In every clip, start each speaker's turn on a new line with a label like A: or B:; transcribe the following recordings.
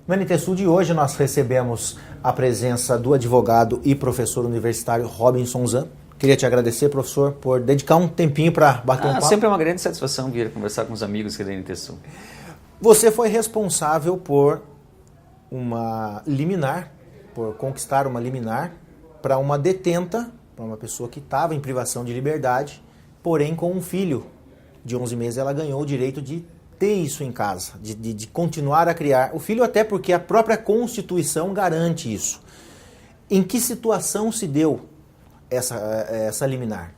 A: No NT de hoje nós recebemos a presença do advogado e professor universitário Robinson Zan. Queria te agradecer, professor, por dedicar um tempinho para bater um papo.
B: Sempre é uma grande satisfação vir conversar com os amigos aqui da NT Sul.
A: Você foi responsável por conquistar uma liminar para uma detenta, para uma pessoa que estava em privação de liberdade, porém com um filho de 11 meses ela ganhou o direito de ter isso em casa, de continuar a criar o filho, até porque a própria Constituição garante isso. Em que situação se deu essa liminar?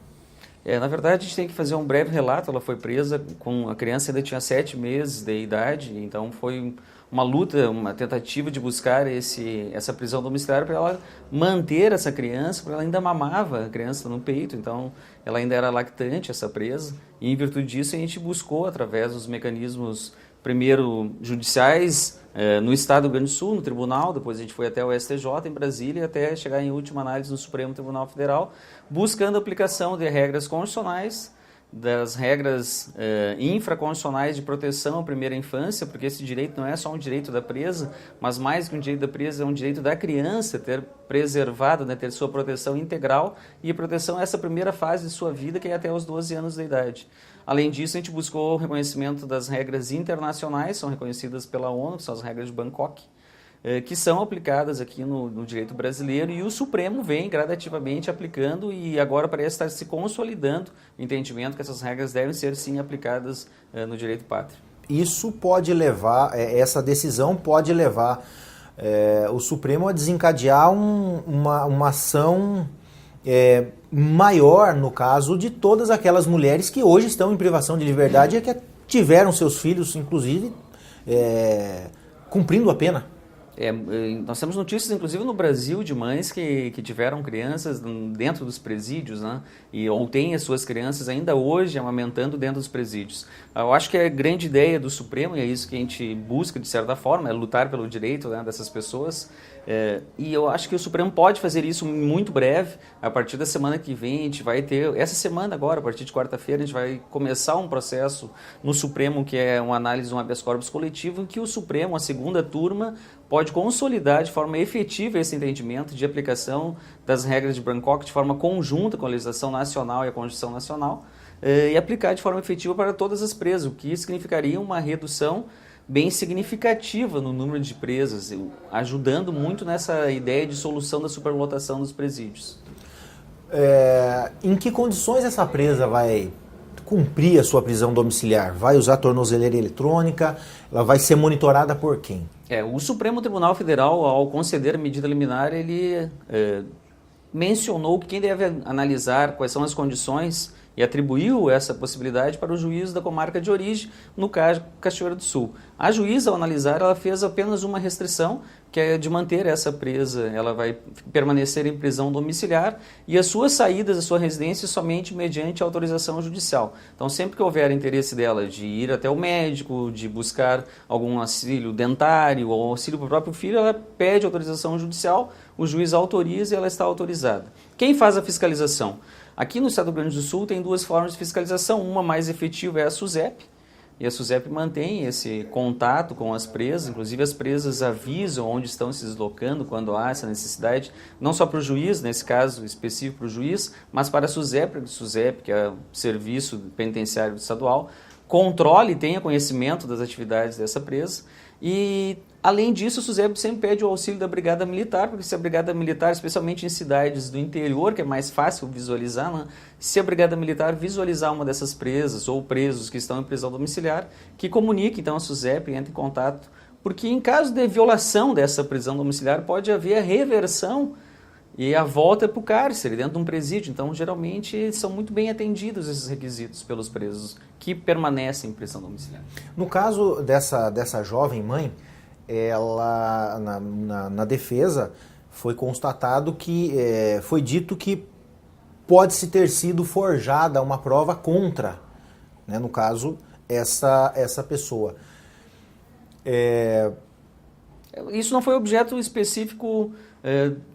B: Na verdade, a gente tem que fazer um breve relato. Ela foi presa com a criança, ainda tinha 7 meses de idade, então foi uma luta, uma tentativa de buscar essa prisão domiciliar para ela manter essa criança, porque ela ainda mamava a criança no peito, então ela ainda era lactante, essa presa, e em virtude disso a gente buscou, através dos mecanismos, primeiro judiciais, no Estado do Rio Grande do Sul, no tribunal, depois a gente foi até o STJ em Brasília, até chegar em última análise no Supremo Tribunal Federal, buscando a aplicação de regras constitucionais, das regras infraconstitucionais de proteção à primeira infância, porque esse direito não é só um direito da presa, mas mais que um direito da presa, é um direito da criança ter preservado, né, ter sua proteção integral e a proteção essa primeira fase de sua vida, que é até os 12 anos de idade. Além disso, a gente buscou o reconhecimento das regras internacionais, são reconhecidas pela ONU, que são as regras de Bangkok, que são aplicadas aqui no direito brasileiro, e o Supremo vem gradativamente aplicando e agora parece estar se consolidando o entendimento que essas regras devem ser sim aplicadas no direito pátrio.
A: Isso pode levar, essa decisão pode levar o Supremo a desencadear uma ação maior, no caso de todas aquelas mulheres que hoje estão em privação de liberdade e que tiveram seus filhos, inclusive, cumprindo a pena.
B: Nós temos notícias, inclusive no Brasil, de mães que tiveram crianças dentro dos presídios, né? Ou têm as suas crianças ainda hoje amamentando dentro dos presídios. Eu acho que a grande ideia do Supremo, e é isso que a gente busca de certa forma, é lutar pelo direito, né, dessas pessoas, e eu acho que o Supremo pode fazer isso muito breve. A partir da semana que vem a gente vai ter, essa semana agora, a partir de quarta-feira, a gente vai começar um processo no Supremo que é uma análise de um habeas corpus coletivo, em que o Supremo, a segunda turma, pode consolidar de forma efetiva esse entendimento de aplicação das regras de Bangkok de forma conjunta com a legislação nacional e a Constituição Nacional, e aplicar de forma efetiva para todas as presas, o que significaria uma redução bem significativa no número de presas, ajudando muito nessa ideia de solução da superlotação dos presídios.
A: Em que condições essa presa vai cumprir a sua prisão domiciliar? Vai usar tornozeleira eletrônica? Ela vai ser monitorada por quem?
B: O Supremo Tribunal Federal, ao conceder a medida liminar, ele mencionou que quem deve analisar quais são as condições e atribuiu essa possibilidade para o juiz da comarca de origem, no caso Cachoeira do Sul. A juíza, ao analisar, ela fez apenas uma restrição, que é de manter essa presa, ela vai permanecer em prisão domiciliar e as suas saídas da sua residência somente mediante autorização judicial. Então, sempre que houver interesse dela de ir até o médico, de buscar algum auxílio dentário ou auxílio para o próprio filho, ela pede autorização judicial, o juiz autoriza e ela está autorizada. Quem faz a fiscalização? Aqui no Estado do Rio Grande do Sul tem duas formas de fiscalização, uma mais efetiva é a SUSEP, e a SUSEP mantém esse contato com as presas, inclusive as presas avisam onde estão se deslocando quando há essa necessidade, não só para o juiz, nesse caso específico para o juiz, mas para a SUSEP, que é o Serviço Penitenciário Estadual, controle e tenha conhecimento das atividades dessa presa. E, além disso, o SUSEP sempre pede o auxílio da Brigada Militar, porque se a Brigada Militar, especialmente em cidades do interior, que é mais fácil visualizar, né? Se a Brigada Militar visualizar uma dessas presas ou presos que estão em prisão domiciliar, que comunique então a SUSEP e entre em contato, porque em caso de violação dessa prisão domiciliar pode haver a reversão e a volta para o cárcere, dentro de um presídio. Então, geralmente, são muito bem atendidos esses requisitos pelos presos que permanecem em prisão domiciliar.
A: No caso dessa jovem mãe, ela, na defesa, foi constatado que, foi dito que pode-se ter sido forjada uma prova contra, né, no caso, essa pessoa.
B: Isso não foi objeto específico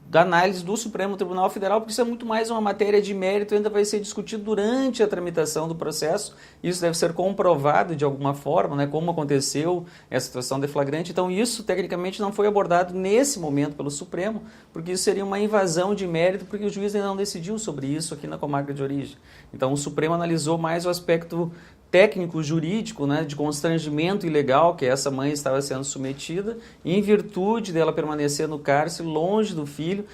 B: da análise do Supremo Tribunal Federal, porque isso é muito mais uma matéria de mérito, ainda vai ser discutido durante a tramitação do processo, isso deve ser comprovado de alguma forma, né, como aconteceu essa situação de flagrante. Então isso tecnicamente não foi abordado nesse momento pelo Supremo, porque isso seria uma invasão de mérito, porque o juiz ainda não decidiu sobre isso aqui na comarca de origem. Então o Supremo analisou mais o aspecto técnico, jurídico, né, de constrangimento ilegal que essa mãe estava sendo submetida, em virtude dela permanecer no cárcere, longe do filho,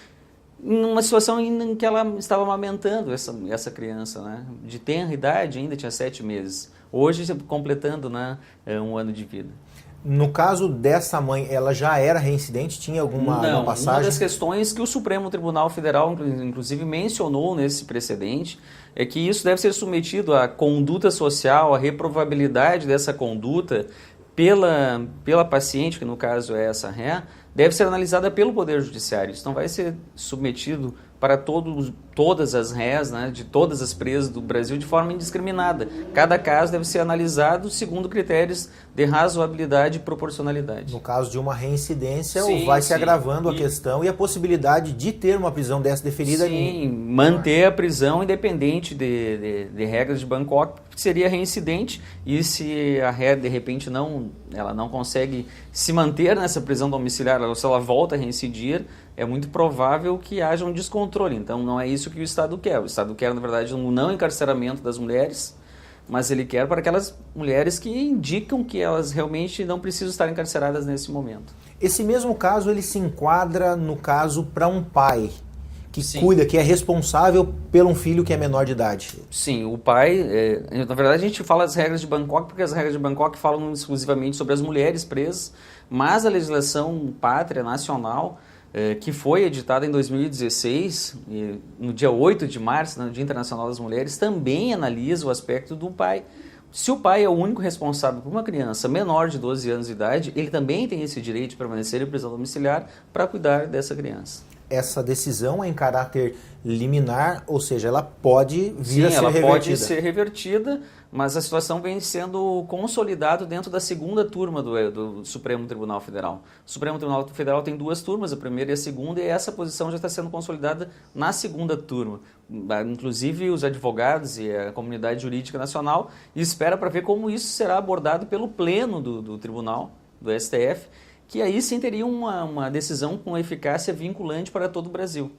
B: numa situação em que ela estava amamentando essa criança, né, de tenra idade, ainda tinha 7 meses. Hoje, completando, né, 1 ano de vida.
A: No caso dessa mãe, ela já era reincidente? Tinha alguma passagem?
B: Uma das questões que o Supremo Tribunal Federal, inclusive, mencionou nesse precedente é que isso deve ser submetido à conduta social, à reprovabilidade dessa conduta pela paciente, que no caso é essa ré, deve ser analisada pelo Poder Judiciário. Isso não vai ser submetido para todas as réis, né, de todas as presas do Brasil de forma indiscriminada. Cada caso deve ser analisado segundo critérios de razoabilidade e proporcionalidade.
A: No caso de uma reincidência, vai se agravando a questão e a possibilidade de ter uma prisão dessa deferida.
B: Sim, manter a prisão independente de regras de Bangkok, que seria reincidente, e se a ré de repente ela não consegue se manter nessa prisão domiciliar, se ela volta a reincidir, é muito provável que haja um descontrole. Então não é isso que o Estado quer. O Estado quer, na verdade, um não encarceramento das mulheres, mas ele quer para aquelas mulheres que indicam que elas realmente não precisam estar encarceradas nesse momento.
A: Esse mesmo caso, ele se enquadra no caso para um pai que cuida, que é responsável por um filho que é menor de idade.
B: Sim, o pai, na verdade a gente fala das regras de Bangkok porque as regras de Bangkok falam exclusivamente sobre as mulheres presas, mas a legislação pátria nacional, que foi editada em 2016, no dia 8 de março, no Dia Internacional das Mulheres, também analisa o aspecto do pai. Se o pai é o único responsável por uma criança menor de 12 anos de idade, ele também tem esse direito de permanecer em prisão domiciliar para cuidar dessa criança.
A: Essa decisão é em caráter liminar, ou seja, ela pode vir a ser revertida.
B: Sim, ela pode ser revertida, mas a situação vem sendo consolidada dentro da segunda turma do Supremo Tribunal Federal. O Supremo Tribunal Federal tem 2 turmas, a primeira e a segunda, e essa posição já está sendo consolidada na segunda turma. Inclusive os advogados e a comunidade jurídica nacional espera para ver como isso será abordado pelo pleno do tribunal, do STF, que aí sim teria uma decisão com eficácia vinculante para todo o Brasil.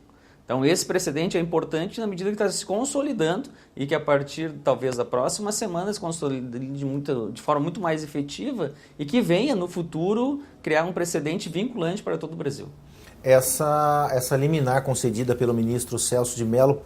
B: Então esse precedente é importante na medida que está se consolidando e que a partir talvez da próxima semana se consolide de forma muito mais efetiva e que venha no futuro criar um precedente vinculante para todo o Brasil.
A: Essa liminar concedida pelo ministro Celso de Mello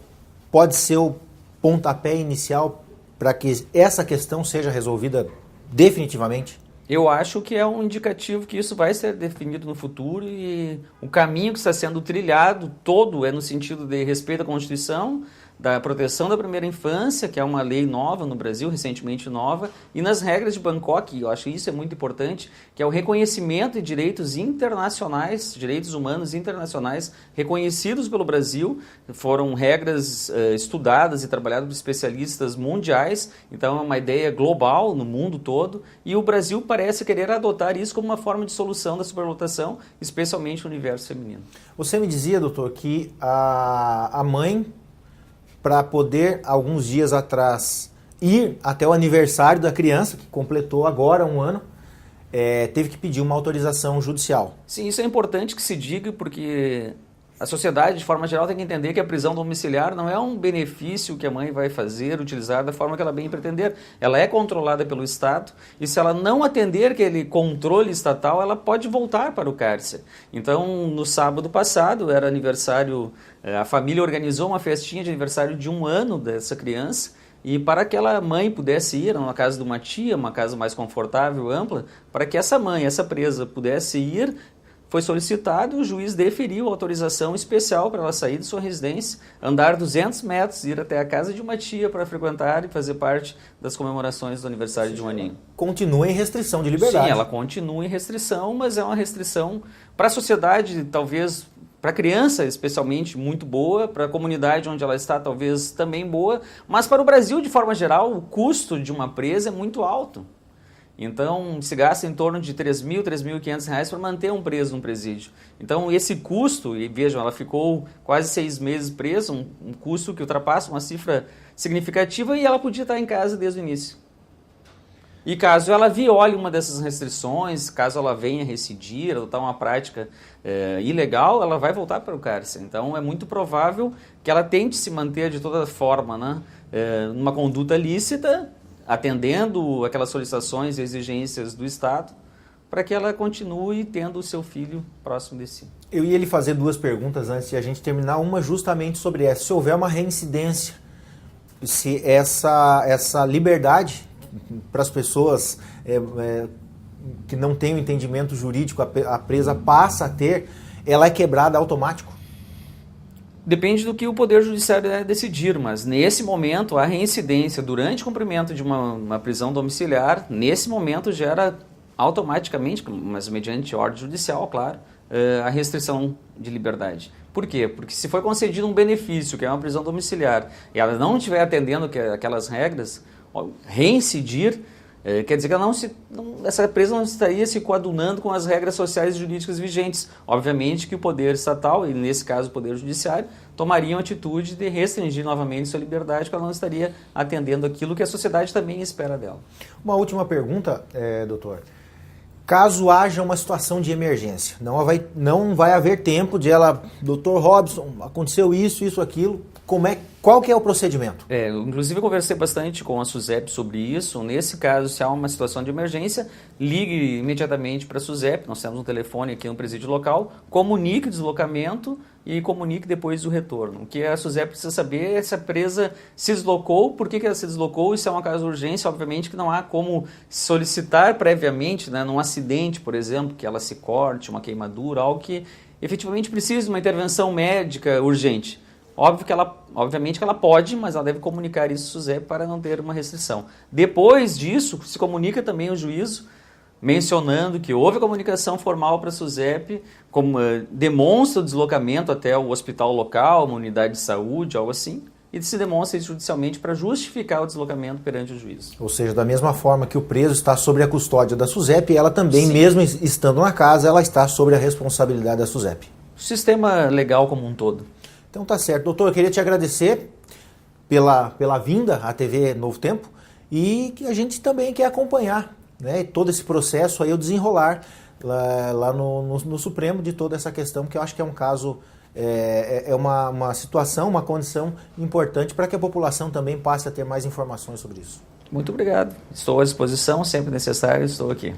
A: pode ser o pontapé inicial para que essa questão seja resolvida definitivamente?
B: Eu acho que é um indicativo que isso vai ser definido no futuro e o caminho que está sendo trilhado todo é no sentido de respeito à Constituição, da proteção da primeira infância, que é uma lei nova no Brasil, recentemente nova, e nas regras de Bangkok, eu acho que isso é muito importante, que é o reconhecimento de direitos internacionais, direitos humanos internacionais reconhecidos pelo Brasil, foram regras estudadas e trabalhadas por especialistas mundiais, então é uma ideia global no mundo todo, e o Brasil parece querer adotar isso como uma forma de solução da superlotação, especialmente no universo feminino.
A: Você me dizia, doutor, que a mãe, para poder, alguns dias atrás, ir até o aniversário da criança, que completou agora 1 ano, teve que pedir uma autorização judicial.
B: Sim, isso é importante que se diga, porque a sociedade, de forma geral, tem que entender que a prisão domiciliar não é um benefício que a mãe vai fazer, utilizar da forma que ela bem pretender. Ela é controlada pelo Estado e se ela não atender aquele controle estatal, ela pode voltar para o cárcere. Então, no sábado passado, era aniversário, a família organizou uma festinha de aniversário de 1 ano dessa criança e para que aquela mãe pudesse ir na casa de uma tia, uma casa mais confortável, ampla, para que essa mãe, essa presa, pudesse ir, foi solicitado e o juiz deferiu autorização especial para ela sair de sua residência, andar 200 metros, ir até a casa de uma tia para frequentar e fazer parte das comemorações do aniversário de 1 aninho.
A: Continua em restrição de liberdade.
B: Sim, ela continua em restrição, mas é uma restrição para a sociedade, talvez para a criança especialmente muito boa, para a comunidade onde ela está talvez também boa, mas para o Brasil de forma geral o custo de uma presa é muito alto. Então, se gasta em torno de R$3.000, R$3.500 para manter um preso num presídio. Então, esse custo, e vejam, ela ficou quase 6 meses presa, um custo que ultrapassa uma cifra significativa, e ela podia estar em casa desde o início. E caso ela viole uma dessas restrições, caso ela venha recidir, adotar uma prática ilegal, ela vai voltar para o cárcere. Então, é muito provável que ela tente se manter de toda forma, né, numa conduta lícita, atendendo aquelas solicitações e exigências do Estado, para que ela continue tendo o seu filho próximo de si.
A: Eu ia lhe fazer 2 perguntas antes de a gente terminar, uma justamente sobre essa. Se houver uma reincidência, se essa liberdade para as pessoas que não têm o entendimento jurídico, a presa passa a ter, ela é quebrada automático?
B: Depende do que o Poder Judiciário decidir, mas nesse momento a reincidência durante o cumprimento de uma prisão domiciliar, nesse momento gera automaticamente, mas mediante ordem judicial, claro, a restrição de liberdade. Por quê? Porque se foi concedido um benefício, que é uma prisão domiciliar, e ela não estiver atendendo aquelas regras, reincidir, quer dizer que essa presa não estaria se coadunando com as regras sociais e jurídicas vigentes. Obviamente que o Poder Estatal, e nesse caso o Poder Judiciário, tomariam a atitude de restringir novamente sua liberdade, porque ela não estaria atendendo aquilo que a sociedade também espera dela. Uma
A: última pergunta, doutor. Caso haja uma situação de emergência, não vai haver tempo de ela, doutor Robson, aconteceu isso, aquilo, qual que é o procedimento?
B: Inclusive eu conversei bastante com a SUSEP sobre isso. Nesse caso, se há uma situação de emergência, ligue imediatamente para a SUSEP, nós temos um telefone aqui no presídio local, comunique o deslocamento e comunique depois o retorno. O que a SUSEP precisa saber é se a presa se deslocou, por que ela se deslocou, e se é uma caso de urgência, obviamente que não há como solicitar previamente, né, num acidente, por exemplo, que ela se corte, uma queimadura, algo que efetivamente precisa de uma intervenção médica urgente. Obviamente que ela pode, mas ela deve comunicar isso ao SUSEP para não ter uma restrição. Depois disso, se comunica também o juízo, mencionando que houve comunicação formal para a SUSEP, demonstra o deslocamento até o hospital local, uma unidade de saúde, algo assim, e se demonstra isso judicialmente para justificar o deslocamento perante o juiz.
A: Ou seja, da mesma forma que o preso está sob a custódia da SUSEP, ela também, sim, mesmo estando na casa, ela está sob a responsabilidade da SUSEP.
B: O sistema legal como um todo.
A: Então tá certo. Doutor, eu queria te agradecer pela vinda à TV Novo Tempo, e que a gente também quer acompanhar, né, todo esse processo aí, o desenrolar lá no Supremo de toda essa questão, que eu acho que é um caso, uma situação, uma condição importante para que a população também passe a ter mais informações sobre isso.
B: Muito obrigado. Estou à disposição, sempre necessário, estou aqui.